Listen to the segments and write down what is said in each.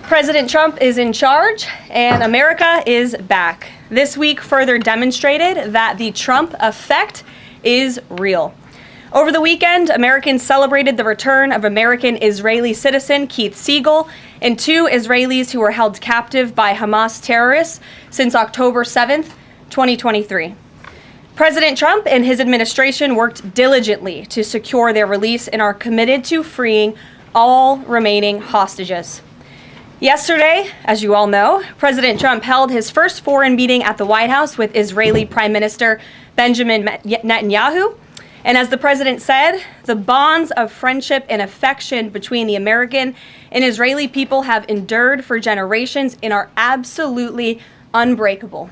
President Trump is in charge, and America is back. This week further demonstrated that the Trump effect is real. Over the weekend, Americans celebrated the return of American-Israeli citizen Keith Siegel and two Israelis who were held captive by Hamas terrorists since October 7th, 2023. President Trump and his administration worked diligently to secure their release and are committed to freeing all remaining hostages. Yesterday, as you all know, President Trump held his first foreign meeting at the White House with Israeli Prime Minister Benjamin Netanyahu. And as the president said, the bonds of friendship and affection between the American and Israeli people have endured for generations and are absolutely unbreakable.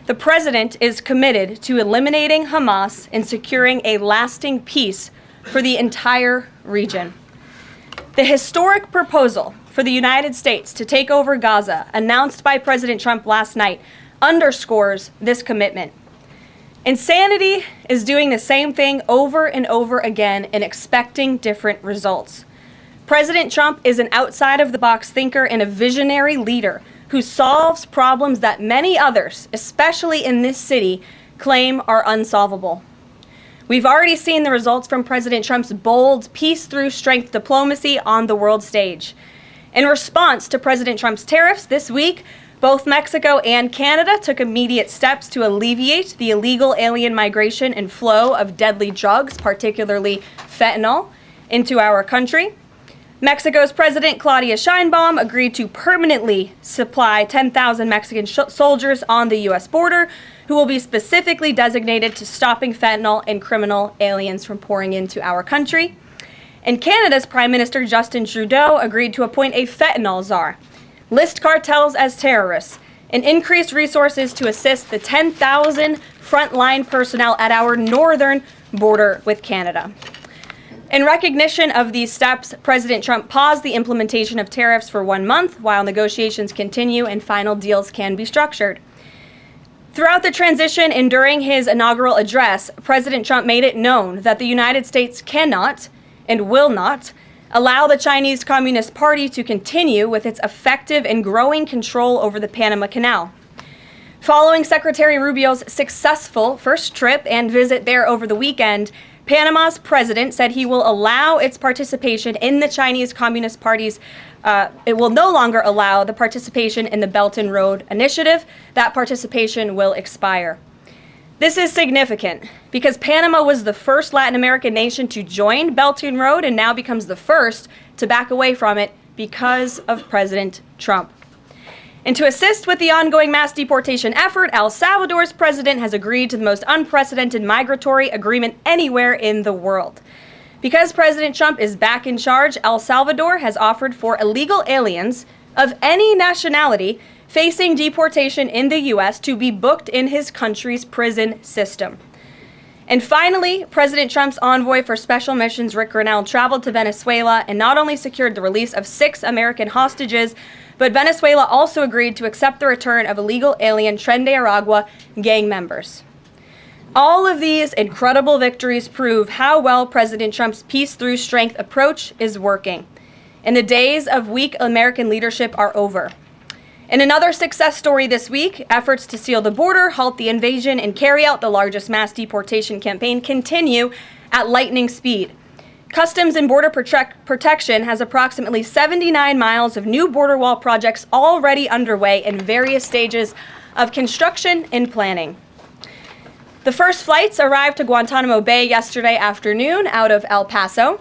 The president is committed to eliminating Hamas and securing a lasting peace for the entire region. The historic proposal for the United States to take over Gaza, announced by President Trump last night, underscores this commitment. Insanity is doing the same thing over and over again and expecting different results. President Trump is an outside-of-the-box thinker and a visionary leader who solves problems that many others, especially in this city, claim are unsolvable. We've already seen the results from President Trump's bold peace-through-strength diplomacy on the world stage. In response to President Trump's tariffs this week, both Mexico and Canada took immediate steps to alleviate the illegal alien migration and flow of deadly drugs, particularly fentanyl, into our country. Mexico's President Claudia Sheinbaum agreed to permanently supply 10,000 Mexican soldiers on the U.S. border who will be specifically designated to stopping fentanyl and criminal aliens from pouring into our country. And Canada's Prime Minister Justin Trudeau agreed to appoint a fentanyl czar, list cartels as terrorists, and increase resources to assist the 10,000 frontline personnel at our northern border with Canada. In recognition of these steps, President Trump paused the implementation of tariffs for 1 month while negotiations continue and final deals can be structured. Throughout the transition and during his inaugural address, President Trump made it known that the United States cannot and will not allow the Chinese Communist Party to continue with its effective and growing control over the Panama Canal. Following Secretary Rubio's successful first trip and visit there over the weekend, Panama's president said he will allow its participation in the Chinese Communist Party's it will no longer allow the participation in the Belt and Road Initiative. That participation will expire. This is significant because Panama was the first Latin American nation to join Belt and Road and now becomes the first to back away from it because of President Trump. And to assist with the ongoing mass deportation effort, El Salvador's president has agreed to the most unprecedented migratory agreement anywhere in the world. Because President Trump is back in charge, El Salvador has offered for illegal aliens of any nationality facing deportation in the U.S. to be booked in his country's prison system. And finally, President Trump's envoy for special missions, Rick Grenell, traveled to Venezuela and not only secured the release of 6 American hostages, but Venezuela also agreed to accept the return of illegal alien Tren de Aragua gang members. All of these incredible victories prove how well President Trump's peace-through-strength approach is working. And the days of weak American leadership are over. In another success story this week, efforts to seal the border, halt the invasion, and carry out the largest mass deportation campaign continue at lightning speed. Customs and Border Protection has approximately 79 miles of new border wall projects already underway in various stages of construction and planning. The first flights arrived to Guantanamo Bay yesterday afternoon out of El Paso.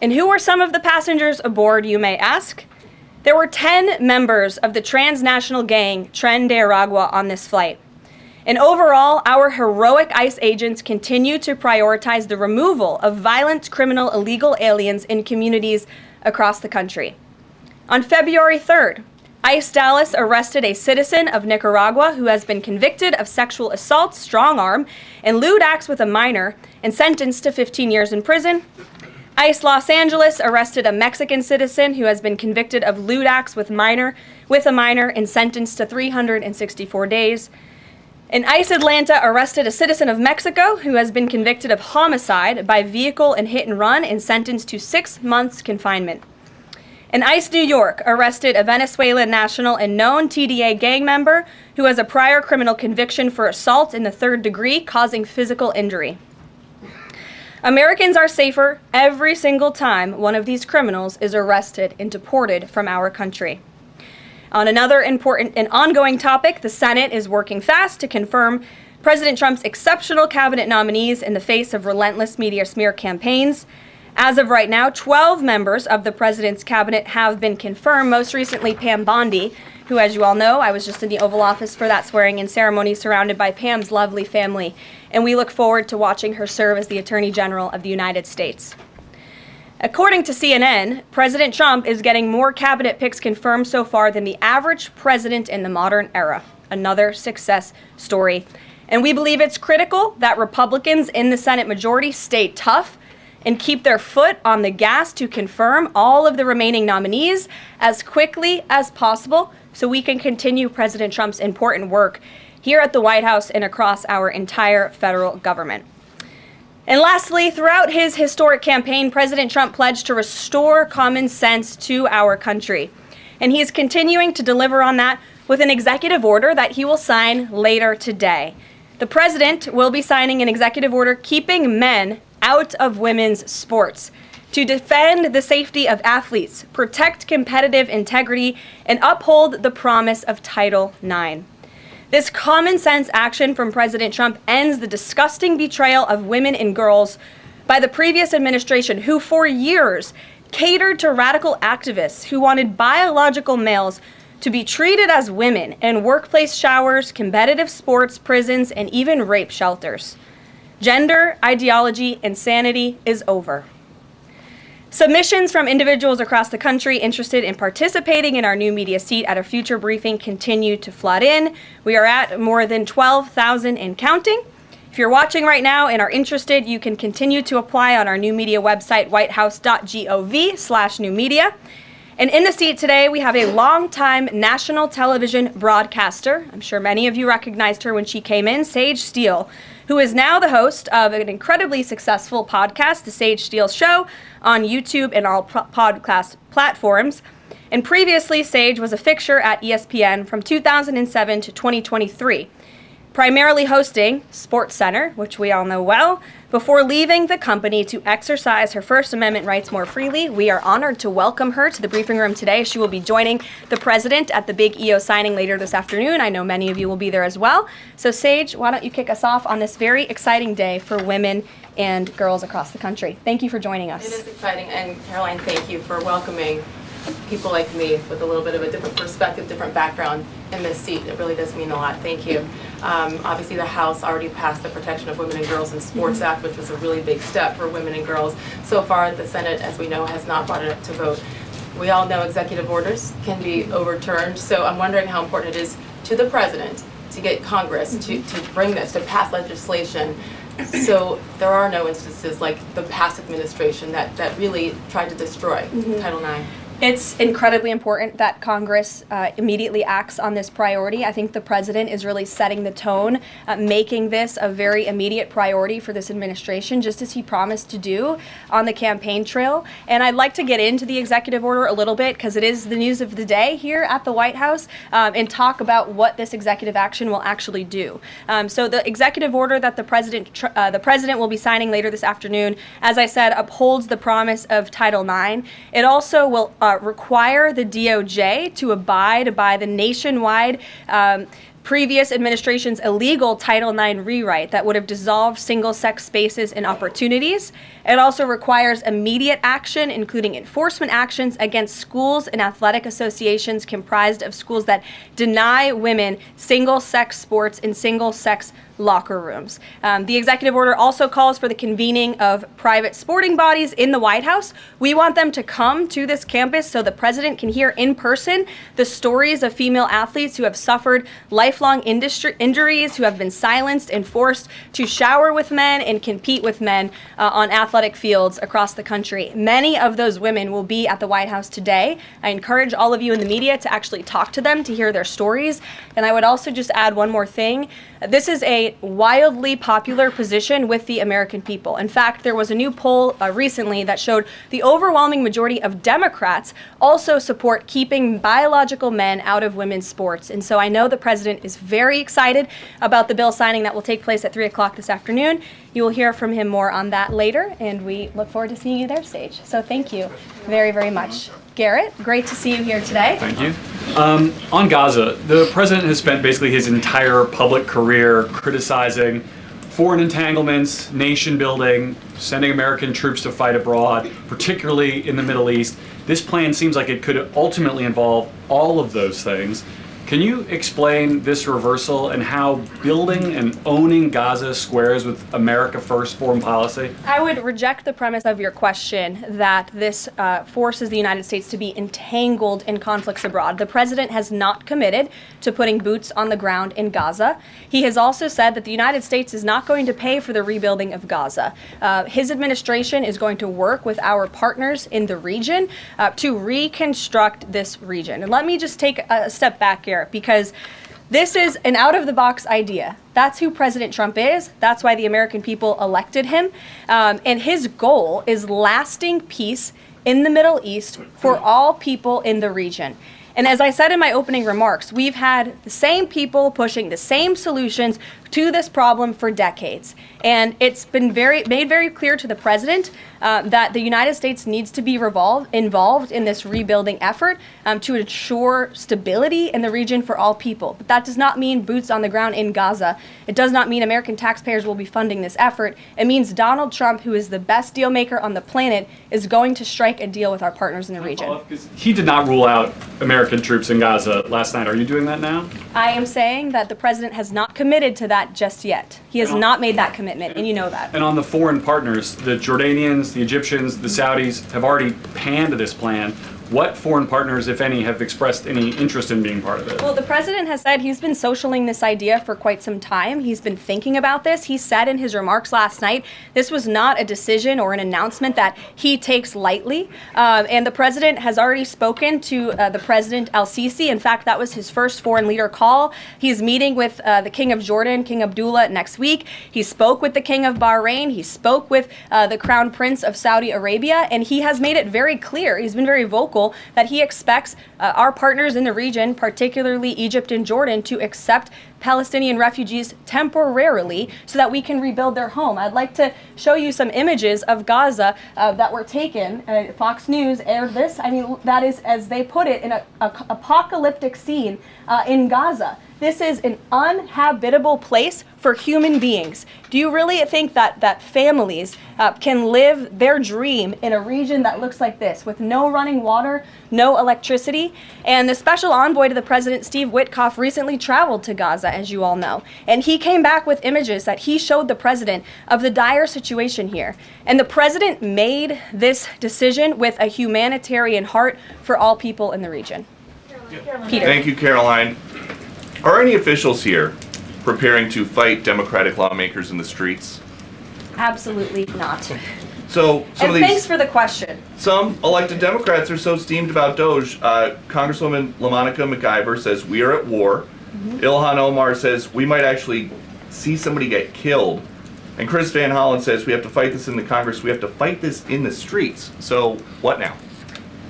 And who were some of the passengers aboard, you may ask? There were 10 members of the transnational gang Tren de Aragua on this flight. And overall, our heroic ICE agents continue to prioritize the removal of violent criminal illegal aliens in communities across the country. On February 3rd, ICE Dallas arrested a citizen of Nicaragua who has been convicted of sexual assault, strong arm, and lewd acts with a minor and sentenced to 15 years in prison. ICE Los Angeles arrested a Mexican citizen who has been convicted of lewd acts with a minor and sentenced to 364 days. And ICE Atlanta arrested a citizen of Mexico who has been convicted of homicide by vehicle and hit and run and sentenced to 6 months confinement. And ICE New York arrested a Venezuelan national and known TDA gang member who has a prior criminal conviction for assault in the 3rd degree, causing physical injury. Americans are safer every single time one of these criminals is arrested and deported from our country. On another important and ongoing topic, the Senate is working fast to confirm President Trump's exceptional cabinet nominees in the face of relentless media smear campaigns. As of right now, 12 members of the president's cabinet have been confirmed, most recently Pam Bondi, who, as you all know, I was just in the Oval Office for that swearing-in ceremony surrounded by Pam's lovely family, and we look forward to watching her serve as the Attorney General of the United States. According to CNN, President Trump is getting more cabinet picks confirmed so far than the average president in the modern era. Another success story. And we believe it's critical that Republicans in the Senate majority stay tough and keep their foot on the gas to confirm all of the remaining nominees as quickly as possible so we can continue President Trump's important work here at the White House and across our entire federal government. And lastly, throughout his historic campaign, President Trump pledged to restore common sense to our country. And he is continuing to deliver on that with an executive order that he will sign later today. The president will be signing an executive order keeping men out of women's sports to defend the safety of athletes, protect competitive integrity, and uphold the promise of Title IX. This common sense action from President Trump ends the disgusting betrayal of women and girls by the previous administration, who for years catered to radical activists who wanted biological males to be treated as women in workplace showers, competitive sports, prisons, and even rape shelters. Gender ideology insanity is over. Submissions from individuals across the country interested in participating in our new media seat at a future briefing continue to flood in. We are at more than 12,000 and counting. If you're watching right now and are interested, you can continue to apply on our new media website, whitehouse.gov/newmedia. And in the seat today, we have a longtime national television broadcaster. I'm sure many of you recognized her when she came in, Sage Steele, who is now the host of an incredibly successful podcast, The Sage Steele Show, on YouTube and all podcast platforms. And previously, Sage was a fixture at ESPN from 2007 to 2023, primarily hosting SportsCenter, which we all know well, before leaving the company to exercise her First Amendment rights more freely. We are honored to welcome her to the briefing room today. She will be joining the president at the big EO signing later this afternoon. I know many of you will be there as well. So Sage, why don't you kick us off on this very exciting day for women and girls across the country. Thank you for joining us. It is exciting, and Caroline, thank you for welcoming people like me with a little bit of a different perspective, different background in this seat. It really does mean a lot. Thank you. Obviously, the House already passed the Protection of Women and Girls in Sports Act, which was a really big step for women and girls. So far, the Senate, as we know, has not brought it up to vote. We all know executive orders can be overturned, so I'm wondering how important it is to the president to get Congress to bring this, to pass legislation. So there are no instances like the past administration that really tried to destroy Title IX. It's incredibly important that Congress immediately acts on this priority. I think the president is really setting the tone, making this a very immediate priority for this administration, just as he promised to do on the campaign trail. And I'd like to get into the executive order a little bit, because it is the news of the day here at the White House, and talk about what this executive action will actually do. So the executive order that the president will be signing later this afternoon, as I said, upholds the promise of Title IX. It also will require the DOJ to abide by the nationwide previous administration's illegal Title IX rewrite that would have dissolved single-sex spaces and opportunities. It also requires immediate action, including enforcement actions against schools and athletic associations comprised of schools that deny women single-sex sports in single-sex locker rooms. The executive order also calls for the convening of private sporting bodies in the White House. We want them to come to this campus so the president can hear in person the stories of female athletes who have suffered lifelong lifelong injuries, who have been silenced and forced to shower with men and compete with men on athletic fields across the country. Many of those women will be at the White House today. I encourage all of you in the media to actually talk to them, to hear their stories. And I would also just add one more thing. This is a wildly popular position with the American people. In fact, there was a new poll recently that showed the overwhelming majority of Democrats also support keeping biological men out of women's sports. And so I know the president is very excited about the bill signing that will take place at 3 o'clock this afternoon. You will hear from him more on that later, and we look forward to seeing you there, Stage. So thank you very, very much. Garrett, great to see you here today. Thank you. On Gaza, the president has spent basically his entire public career criticizing foreign entanglements, nation building, sending American troops to fight abroad, particularly in the Middle East. This plan seems like it could ultimately involve all of those things. Can you explain this reversal and how building and owning Gaza squares with America First foreign policy? I would reject the premise of your question that this forces the United States to be entangled in conflicts abroad. The president has not committed to putting boots on the ground in Gaza. He has also said that the United States is not going to pay for the rebuilding of Gaza. His administration is going to work with our partners in the region to reconstruct this region. And let me just take a step back here, because this is an out-of-the-box idea. That's who President Trump is. That's why the American people elected him. And his goal is lasting peace in the Middle East for all people in the region. And as I said in my opening remarks, we've had the same people pushing the same solutions to this problem for decades. And it's been made very clear to the president that the United States needs to be involved in this rebuilding effort to ensure stability in the region for all people. But that does not mean boots on the ground in Gaza. It does not mean American taxpayers will be funding this effort. It means Donald Trump, who is the best deal maker on the planet, is going to strike a deal with our partners in the region. He did not rule out American troops in Gaza last night. Are you doing that now? I am saying that the president has not committed to that just yet. He has not made that commitment, and you know that. And on the foreign partners, the Jordanians, the Egyptians, the Saudis have already panned this plan. What foreign partners, if any, have expressed any interest in being part of it? Well, the president has said he's been socialing this idea for quite some time. He's been thinking about this. He said in his remarks last night, this was not a decision or an announcement that he takes lightly. And the president has already spoken to the President al-Sisi. In fact, that was his first foreign leader call. He's meeting with the King of Jordan, King Abdullah, next week. He spoke with the King of Bahrain. He spoke with the Crown Prince of Saudi Arabia. And he has made it very clear, he's been very vocal, that he expects our partners in the region, particularly Egypt and Jordan, to accept Palestinian refugees temporarily so that we can rebuild their home. I'd like to show you some images of Gaza that were taken. Fox News aired this. I mean, that is, as they put it, in an apocalyptic scene in Gaza. This is an uninhabitable place for human beings. Do you really think that families can live their dream in a region that looks like this, with no running water, no electricity? And the special envoy to the president, Steve Witkoff, recently traveled to Gaza, as you all know. And he came back with images that he showed the president of the dire situation here. And the president made this decision with a humanitarian heart for all people in the region. Peter. Thank you, Caroline. Are any officials here preparing to fight Democratic lawmakers in the streets? Absolutely not. So some And of thanks these, for the question. some elected Democrats are so steamed about Doge. Congresswoman LaMonica McIver says we are at war. Ilhan Omar says we might actually see somebody get killed. And Chris Van Hollen says we have to fight this in the Congress. We have to fight this in the streets. So what now?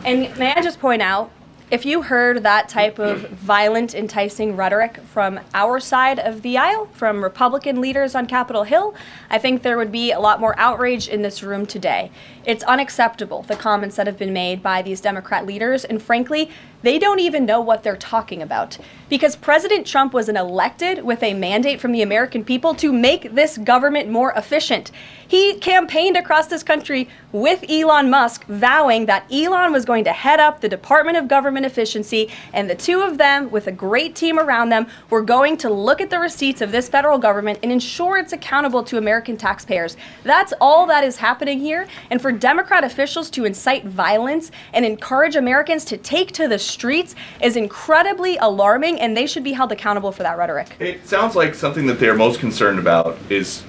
And may I just point out, if you heard that type of violent, enticing rhetoric from our side of the aisle, from Republican leaders on Capitol Hill, I think there would be a lot more outrage in this room today. It's unacceptable, the comments that have been made by these Democrat leaders, and frankly, they don't even know what they're talking about. Because President Trump was elected with a mandate from the American people to make this government more efficient. He campaigned across this country with Elon Musk, vowing that Elon was going to head up the Department of Government Efficiency, and the two of them, with a great team around them, were going to look at the receipts of this federal government and ensure it's accountable to American taxpayers. That's all that is happening here. And for Democrat officials to incite violence and encourage Americans to take to the streets is incredibly alarming, and they should be held accountable for that rhetoric. It sounds like something that they're most concerned about is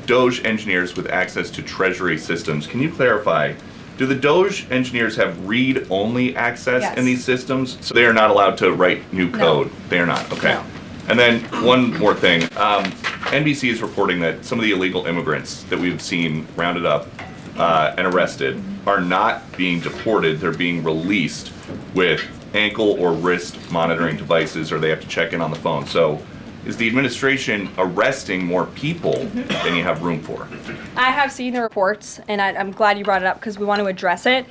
Doge engineers with access to Treasury systems. Can you clarify, do the Doge engineers have read-only access Yes. in these systems? So they are not allowed to write new code? They are not, okay. No. And then one more thing. NBC is reporting that some of the illegal immigrants that we've seen rounded up and arrested are not being deported. They're being released with ankle or wrist monitoring devices, or they have to check in on the phone. So is the administration arresting more people than you have room for? I have seen the reports, and I'm glad you brought it up because we want to address it.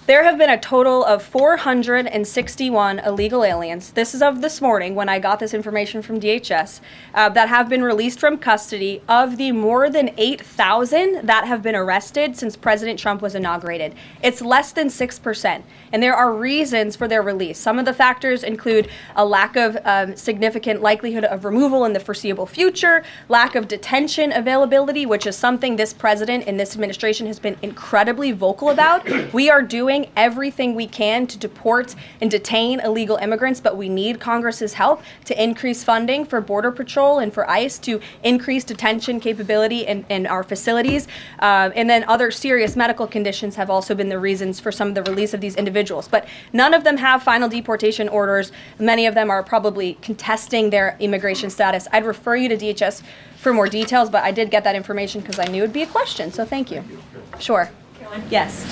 There have been a total of 461 illegal aliens. This is of this morning when I got this information from DHS that have been released from custody of the more than 8,000 that have been arrested since President Trump was inaugurated. It's less than 6%, and there are reasons for their release. Some of the factors include a lack of significant likelihood of removal in the foreseeable future, lack of detention availability, which is something this president and this administration has been incredibly vocal about. We are doing everything we can to deport and detain illegal immigrants, but we need Congress's help to increase funding for Border Patrol and for ICE to increase detention capability in our facilities. And then other serious medical conditions have also been the reasons for some of the release of these individuals. But none of them have final deportation orders. Many of them are probably contesting their immigration status. I'd refer you to DHS for more details, but I did get that information because I knew it'd be a question, so thank you. Sure. Yes.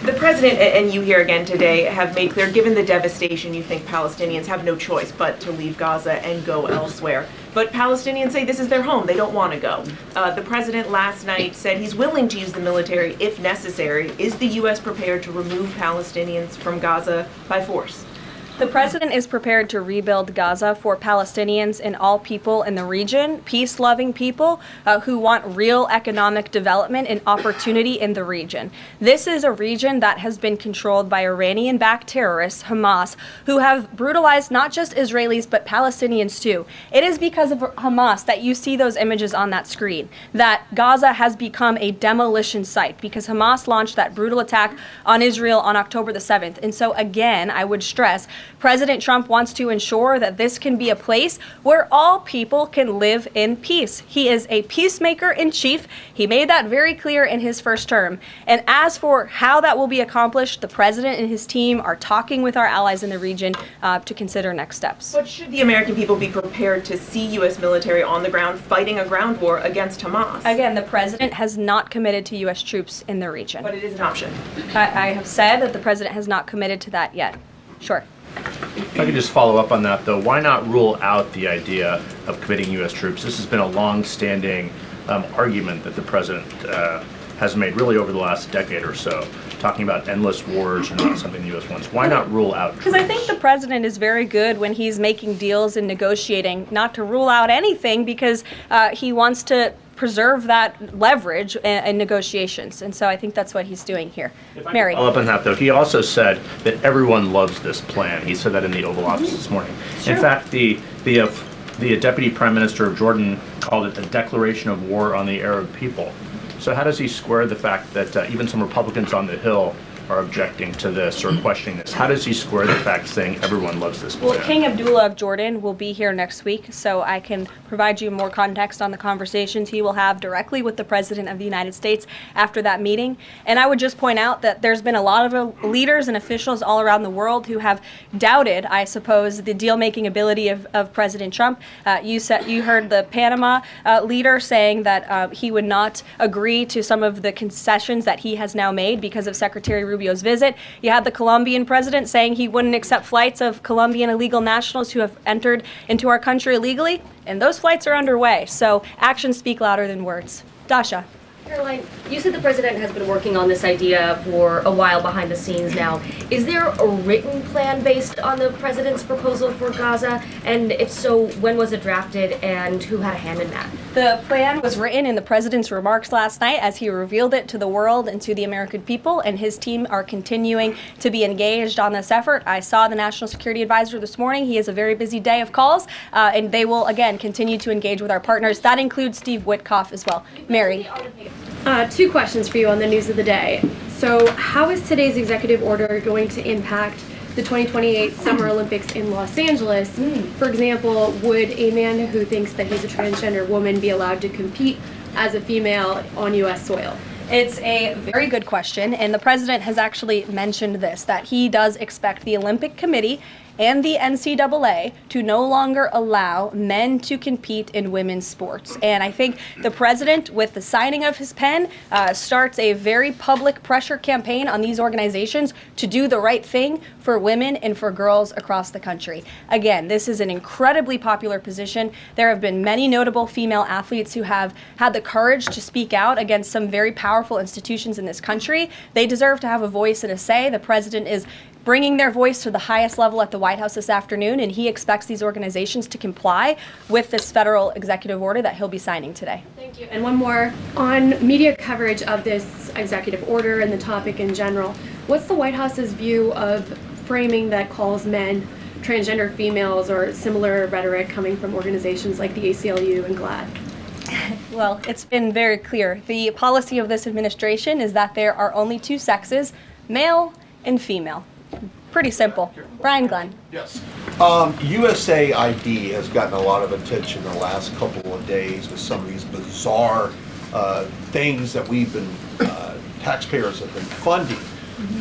The president and you here again today have made clear, given the devastation, you think Palestinians have no choice but to leave Gaza and go elsewhere. But Palestinians say this is their home. They don't want to go. The president last night said he's willing to use the military if necessary. Is the U.S. prepared to remove Palestinians from Gaza by force? The president is prepared to rebuild Gaza for Palestinians and all people in the region, peace-loving people who want real economic development and opportunity in the region. This is a region that has been controlled by Iranian-backed terrorists, Hamas, who have brutalized not just Israelis but Palestinians too. It is because of Hamas that you see those images on that screen, that Gaza has become a demolition site because Hamas launched that brutal attack on Israel on October the 7th. And so again, I would stress, President Trump wants to ensure that this can be a place where all people can live in peace. He is a peacemaker in chief. He made that very clear in his first term. And as for how that will be accomplished, the president and his team are talking with our allies in the region to consider next steps. But should the American people be prepared to see U.S. military on the ground fighting a ground war against Hamas? Again, the president has not committed to U.S. troops in the region. But it is an option. I have said that the president has not committed to that yet. Sure. If I could just follow up on that, though, why not rule out the idea of committing U.S. troops? This has been a long-standing argument that the president has made really over the last decade or so, talking about endless wars and not something the U.S. wants. Why not rule out troops? Because I think the president is very good when he's making deals and negotiating not to rule out anything because he wants to preserve that leverage in negotiations. And so I think that's what he's doing here. Mary. Follow up on that, though. He also said that everyone loves this plan. He said that in the Oval Office this morning. Sure. In fact, the Deputy Prime Minister of Jordan called it a declaration of war on the Arab people. So how does he square the fact that even some Republicans on the Hill are objecting to this or questioning this? How does he square the fact saying everyone loves this plan? Well, King Abdullah of Jordan will be here next week, so I can provide you more context on the conversations he will have directly with the President of the United States after that meeting. And I would just point out that there's been a lot of leaders and officials all around the world who have doubted, I suppose, the deal-making ability of President Trump. You heard the Panama leader saying that he would not agree to some of the concessions that he has now made because of Secretary Rubio's visit. You had the Colombian president saying he wouldn't accept flights of Colombian illegal nationals who have entered into our country illegally, and those flights are underway. So actions speak louder than words. Dasha. Caroline, you said the president has been working on this idea for a while behind the scenes now. Is there a written plan based on the president's proposal for Gaza? And if so, when was it drafted and who had a hand in that? The plan was written in the president's remarks last night as he revealed it to the world and to the American people, and his team are continuing to be engaged on this effort. I saw the National Security Advisor this morning. He has a very busy day of calls, and they will, again, continue to engage with our partners. That includes Steve Witkoff as well. Mary. Two questions for you on the news of the day. So, how is today's executive order going to impact the 2028 Summer Olympics in Los Angeles? For example, would a man who thinks that he's a transgender woman be allowed to compete as a female on U.S. soil? It's a very good question, and the president has actually mentioned this, that he does expect the Olympic Committee and the NCAA to no longer allow men to compete in women's sports. And I think the president, with the signing of his pen, starts a very public pressure campaign on these organizations to do the right thing for women and for girls across the country. Again, this is an incredibly popular position. There have been many notable female athletes who have had the courage to speak out against some very powerful institutions in this country. They deserve to have a voice and a say. The president is bringing their voice to the highest level at the White House this afternoon, and he expects these organizations to comply with this federal executive order that he'll be signing today. Thank you. And one more, on media coverage of this executive order and the topic in general, what's the White House's view of framing that calls men transgender females or similar rhetoric coming from organizations like the ACLU and GLAAD? Well, it's been very clear. The policy of this administration is that there are only two sexes, male and female. Pretty simple. Brian Glenn. Yes. USAID has gotten a lot of attention the last couple of days with some of these bizarre things that we've been, taxpayers have been funding.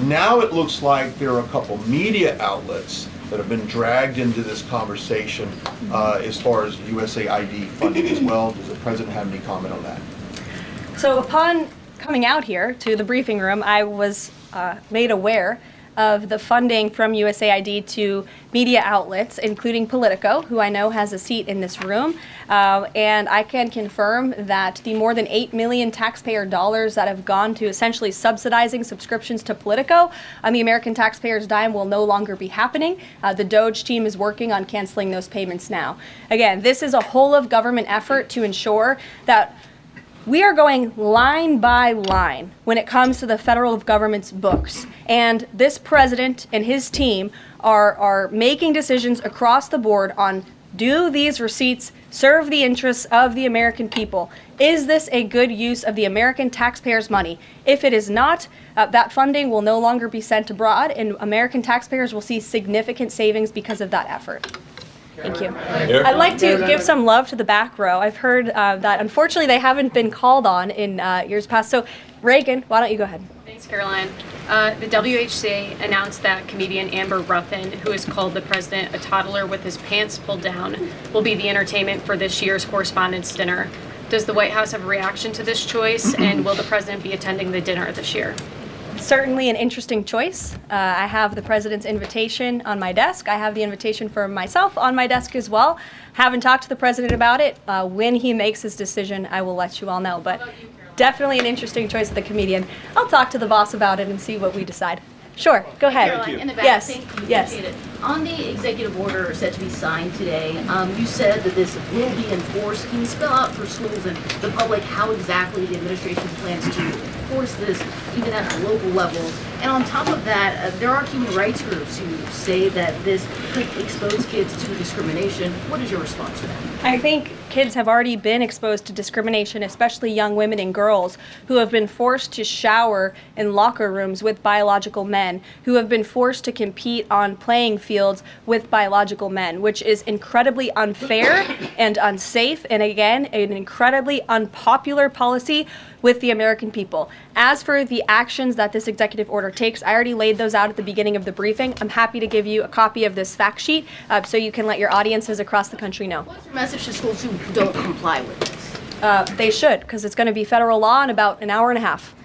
Now it looks like there are a couple media outlets that have been dragged into this conversation as far as USAID funding as well. Does the president have any comment on that? So upon coming out here to the briefing room, I was made aware of the funding from USAID to media outlets, including Politico, who I know has a seat in this room. And I can confirm that the more than $8 million taxpayer dollars that have gone to essentially subsidizing subscriptions to Politico on the American taxpayers' dime will no longer be happening. The DOJ team is working on canceling those payments now. Again, this is a whole of government effort to ensure that we are going line by line when it comes to the federal government's books. And this president and his team are making decisions across the board on, do these receipts serve the interests of the American people? Is this a good use of the American taxpayers' money? If it is not, that funding will no longer be sent abroad, and American taxpayers will see significant savings because of that effort. Thank you. I'd like to give some love to the back row. I've heard that unfortunately they haven't been called on in years past. So Reagan, why don't you go ahead? Thanks, Caroline. The WHC announced that comedian Amber Ruffin, who has called the president a toddler with his pants pulled down, will be the entertainment for this year's Correspondents' Dinner. Does the White House have a reaction to this choice, and will the president be attending the dinner this year? Certainly an interesting choice. I have the president's invitation on my desk. I have the invitation for myself on my desk as well. Haven't talked to the president about it. When he makes his decision, I will let you all know. But definitely an interesting choice of the comedian. I'll talk to the boss about it and see what we decide. Sure, go ahead. Caroline, in the back, Yes, thank you. yes. Appreciate it. On the executive order set to be signed today, you said that this will be enforced. Can you spell out for schools and the public how exactly the administration plans to enforce this, even at the local level? And on top of that, there are human rights groups who say that this could expose kids to discrimination. What is your response to that? I think kids have already been exposed to discrimination, especially young women and girls who have been forced to shower in locker rooms with biological men, who have been forced to compete on playing fields with biological men, which is incredibly unfair and unsafe, and again, an incredibly unpopular policy with the American people. As for the actions that this executive order takes, I already laid those out at the beginning of the briefing. I'm happy to give you a copy of this fact sheet so you can let your audiences across the country know. What's your message to schools who don't comply with this? They should, because it's going to be federal law in about an hour and a half.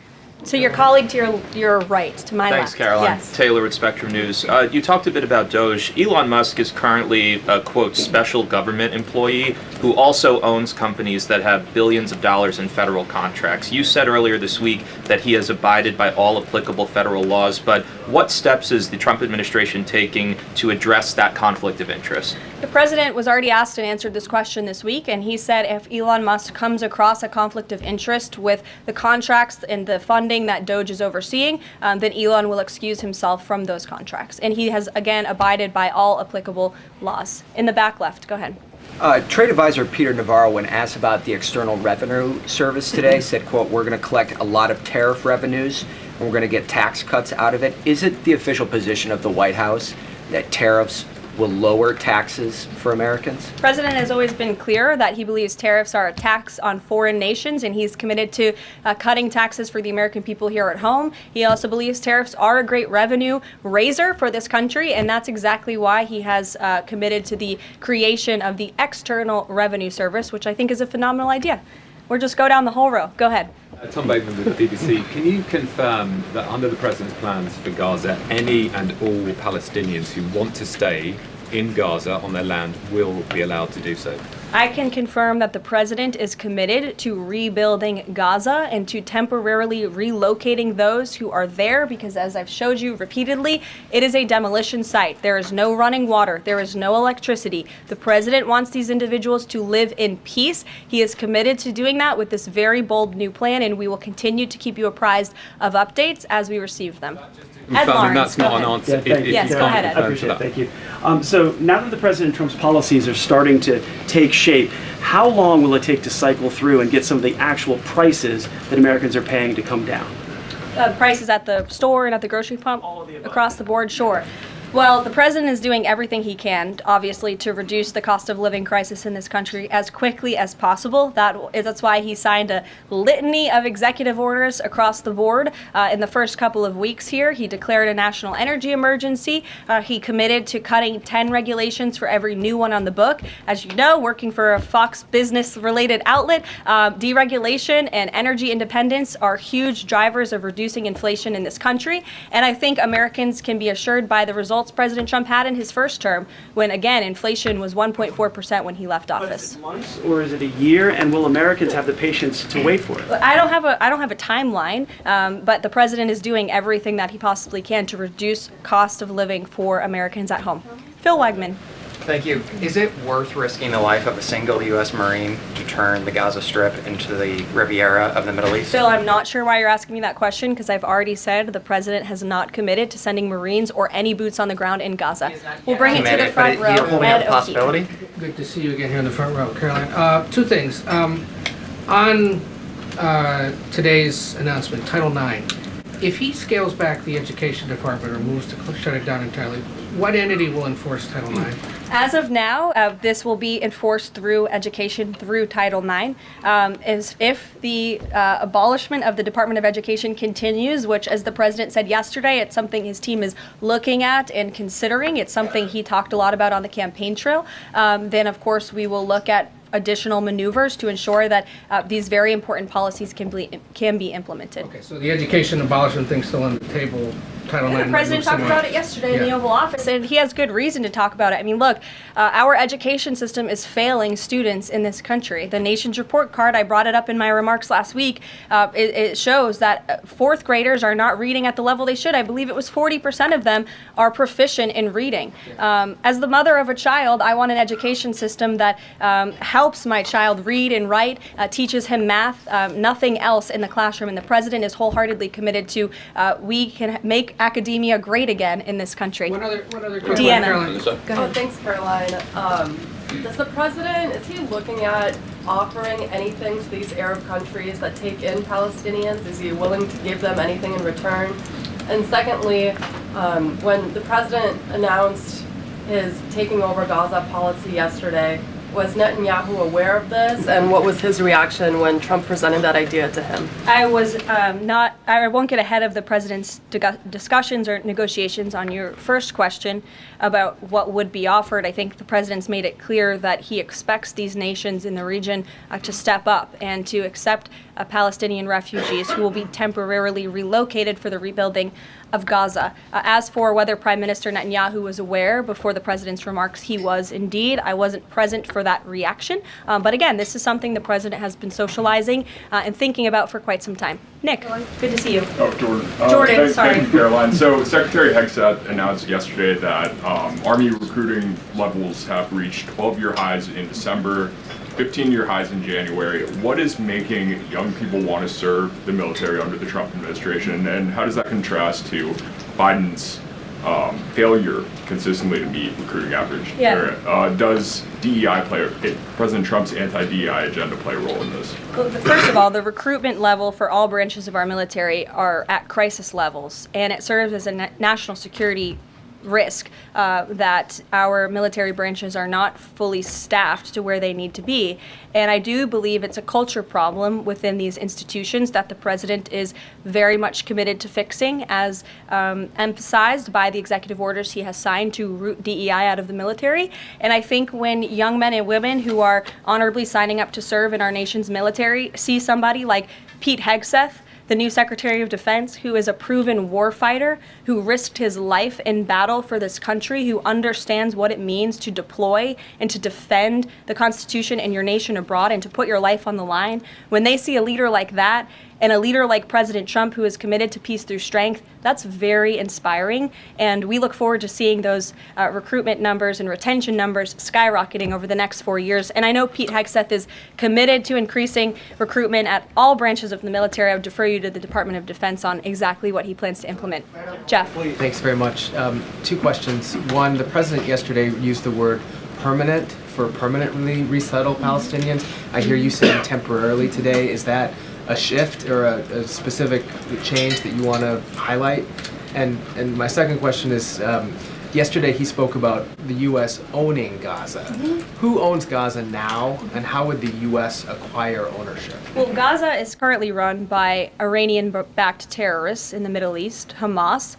So your colleague to your right, to my Thanks, left. Caroline. Yes. Taylor with Spectrum News. You talked a bit about Doge. Elon Musk is currently a, quote, special government employee who also owns companies that have billions of dollars in federal contracts. You said earlier this week that he has abided by all applicable federal laws, but what steps is the Trump administration taking to address that conflict of interest? The president was already asked and answered this question this week, and he said if Elon Musk comes across a conflict of interest with the contracts and the funding that Doge is overseeing, then Elon will excuse himself from those contracts. And he has, again, abided by all applicable laws. In the back left, go ahead. Trade advisor Peter Navarro, when asked about the External Revenue Service today, said, quote, we're going to collect a lot of tariff revenues and we're going to get tax cuts out of it. Is it the official position of the White House that tariffs will lower taxes for Americans? The president has always been clear that he believes tariffs are a tax on foreign nations, and he's committed to cutting taxes for the American people here at home. He also believes tariffs are a great revenue raiser for this country, and that's exactly why he has committed to the creation of the External Revenue Service, which I think is a phenomenal idea. We'll just go down the whole row. Go ahead. Tom Bateman with the BBC. Can you confirm that under the President's plans for Gaza, any and all Palestinians who want to stay in Gaza on their land will be allowed to do so? I can confirm that the president is committed to rebuilding Gaza and to temporarily relocating those who are there because, as I've showed you repeatedly, it is a demolition site. There is no running water. There is no electricity. The president wants these individuals to live in peace. He is committed to doing that with this very bold new plan, and we will continue to keep you apprised of updates as we receive them. Ed Lawrence, that's not go an ahead. answer. Yes, go ahead, Ed. I appreciate it. Thank you. So now that the President Trump's policies are starting to take shape, how long will it take to cycle through and get some of the actual prices that Americans are paying to come down? Prices at the store and at the grocery pump? Across the board, sure. Well, the president is doing everything he can, obviously, to reduce the cost of living crisis in this country as quickly as possible. That's why he signed a litany of executive orders across the board. In the first couple of weeks here, he declared a national energy emergency. He committed to cutting 10 regulations for every new one on the book. As you know, working for a Fox Business-related outlet, deregulation and energy independence are huge drivers of reducing inflation in this country. And I think Americans can be assured by the results President Trump had in his first term, when again inflation was 1.4% when he left office. Is it months or is it a year? And will Americans have the patience to wait for it? I don't have a timeline, but the president is doing everything that he possibly can to reduce cost of living for Americans at home. Phil Wegman. Thank you. Is it worth risking the life of a single U.S. Marine to turn the Gaza Strip into the Riviera of the Middle East? Phil, I'm not sure why you're asking me that question because I've already said the president has not committed to sending Marines or any boots on the ground in Gaza. We'll bring it to the front row. You're holding out the possibility? Good to see you again here in the front row, Caroline. Two things. On today's announcement, Title IX, if he scales back the education department or moves to shut it down entirely, what entity will enforce Title IX? As of now, this will be enforced through education, through Title IX. If the abolishment of the Department of Education continues, which, as the president said yesterday, it's something his team is looking at and considering. It's something he talked a lot about on the campaign trail. Then, of course, we will look at additional maneuvers to ensure that these very important policies can be implemented. Okay, so the education abolishment thing's still on the table. Title IX. The president talked about it yesterday in the Oval Office, and he has good reason to talk about it. I mean, look, our education system is failing students in this country. The Nation's Report Card, I brought it up in my remarks last week, it shows that fourth graders are not reading at the level they should. I believe it was 40% of them are proficient in reading. As the mother of a child, I want an education system that helps my child read and write, teaches him math, nothing else in the classroom. And the president is wholeheartedly committed to we can make academia great again in this country. One other Deanna. Oh, thanks, Caroline. Does the president, is he looking at offering anything to these Arab countries that take in Palestinians? Is he willing to give them anything in return? And secondly, when the president announced his taking over Gaza policy yesterday, Was Netanyahu aware of this, and what was his reaction when Trump presented that idea to him? I was I won't get ahead of the president's discussions or negotiations on your first question about what would be offered. I think the president's made it clear that he expects these nations in the region to step up and to accept Palestinian refugees who will be temporarily relocated for the rebuilding of Gaza. As for whether Prime Minister Netanyahu was aware before the president's remarks, he was indeed. I wasn't present for that reaction. But again, this is something the president has been socializing and thinking about for quite some time. Nick, good to see you. Oh, Jordan. Jordan, sorry. Thank you, Caroline. So Secretary Hegseth announced yesterday that Army recruiting levels have reached 12-year highs in December, 15-year highs in January. What is making young people want to serve the military under the Trump administration, and how does that contrast to Biden's failure consistently to meet recruiting average? Yeah. Or, does DEI President Trump's anti-DEI agenda play a role in this? Well, first of all, the recruitment level for all branches of our military are at crisis levels, and it serves as a national security risk that our military branches are not fully staffed to where they need to be. And I do believe it's a culture problem within these institutions that the president is very much committed to fixing, as emphasized by the executive orders he has signed to root DEI out of the military. And I think when young men and women who are honorably signing up to serve in our nation's military see somebody like Pete Hegseth, the new Secretary of Defense, who is a proven warfighter, who risked his life in battle for this country, who understands what it means to deploy and to defend the Constitution and your nation abroad and to put your life on the line. When they see a leader like that, and a leader like President Trump, who is committed to peace through strength, that's very inspiring. And we look forward to seeing those recruitment numbers and retention numbers skyrocketing over the next 4 years. And I know Pete Hegseth is committed to increasing recruitment at all branches of the military. I would defer you to the Department of Defense on exactly what he plans to implement. Jeff. Thanks very much. Two questions. One, the president yesterday used the word permanent for permanently resettle Palestinians. I hear you saying temporarily today. Is that a shift or a specific change that you want to highlight? And my second question is, yesterday he spoke about the U.S. owning Gaza. Who owns Gaza now, and how would the U.S. acquire ownership? Well, Gaza is currently run by Iranian-backed terrorists in the Middle East, Hamas,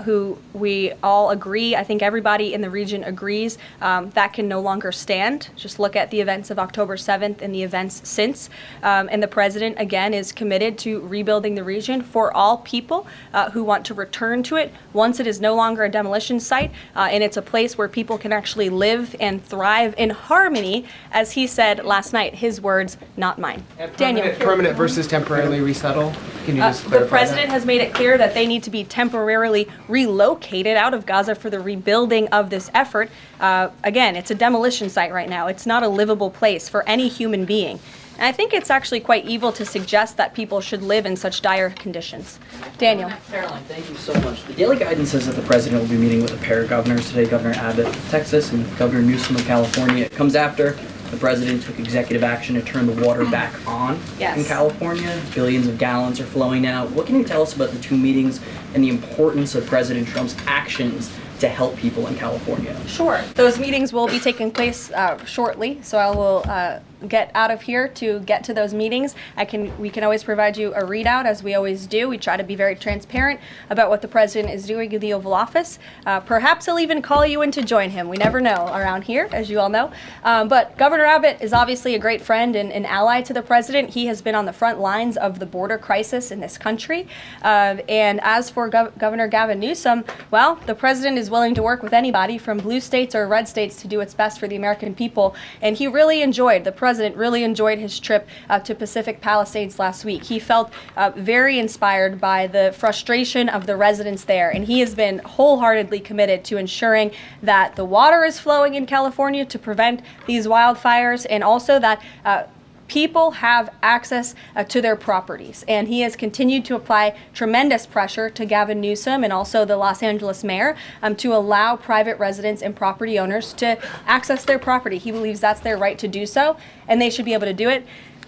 who we all agree, I think everybody in the region agrees, that can no longer stand. Just look at the events of October 7th and the events since. And the president, again, is committed to rebuilding the region for all people who want to return to it once it is no longer a demolition site, and it's a place where people can actually live and thrive in harmony, as he said last night, his words, not mine. Daniel. Permanent versus temporarily resettle? Can you just clarify The president has made it clear that they need to be temporarily relocated out of Gaza for the rebuilding of this effort. Again, it's a demolition site right now. It's not a livable place for any human being. And I think it's actually quite evil to suggest that people should live in such dire conditions. Daniel. Caroline, thank you so much. The Daily Guidance says that the president will be meeting with a pair of governors today, Governor Abbott of Texas and Governor Newsom of California. It comes after the president took executive action to turn the water back on in California. Billions of gallons are flowing now. What can you tell us about the two meetings and the importance of President Trump's actions to help people in California? Sure. Those meetings will be taking place shortly, so I will get out of here to get to those meetings. We can always provide you a readout, as we always do. We try to be very transparent about what the president is doing in the Oval Office. Perhaps he'll even call you in to join him. We never know around here, as you all know. But Governor Abbott is obviously a great friend and an ally to the president. He has been on the front lines of the border crisis in this country. And as for Governor Gavin Newsom, well, the president is willing to work with anybody from blue states or red states to do what's best for the American people. And he really enjoyed, the president really enjoyed his trip to Pacific Palisades last week. He felt very inspired by the frustration of the residents there. And he has been wholeheartedly committed to ensuring that the water is flowing in California to prevent these wildfires, and also that people have access to their properties. And he has continued to apply tremendous pressure to Gavin Newsom and also the Los Angeles mayor to allow private residents and property owners to access their property. He believes that's their right to do so, and they should be able to do it.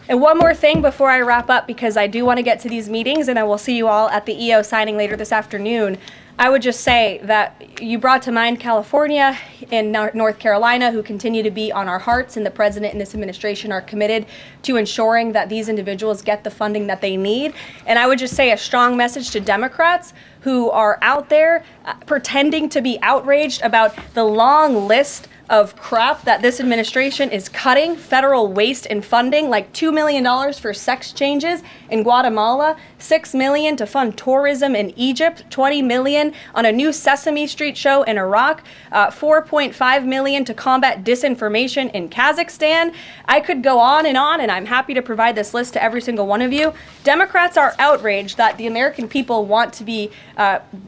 And one more thing before I wrap up, because I do want to get to these meetings, and I will see you all at the EO signing later this afternoon. I would just say that you brought to mind California and North Carolina, who continue to be on our hearts, and the president and this administration are committed to ensuring that these individuals get the funding that they need. And I would just say a strong message to Democrats who are out there pretending to be outraged about the long list of crap that this administration is cutting, federal waste and funding, like $2 million for sex changes in Guatemala, $6 million to fund tourism in Egypt, $20 million on a new Sesame Street show in Iraq, $4.5 million to combat disinformation in Kazakhstan. I could go on, and I'm happy to provide this list to every single one of you. Democrats are outraged that the American people want to be,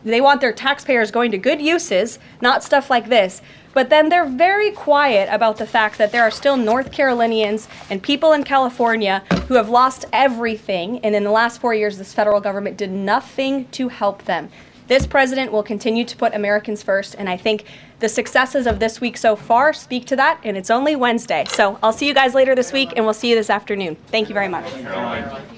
they want their taxpayers going to good uses, not stuff like this. But then they're very quiet about the fact that there are still North Carolinians and people in California who have lost everything, and in the last 4 years, this federal government did nothing to help them. This president will continue to put Americans first, and I think the successes of this week so far speak to that, and it's only Wednesday. So I'll see you guys later this week, and we'll see you this afternoon. Thank you very much.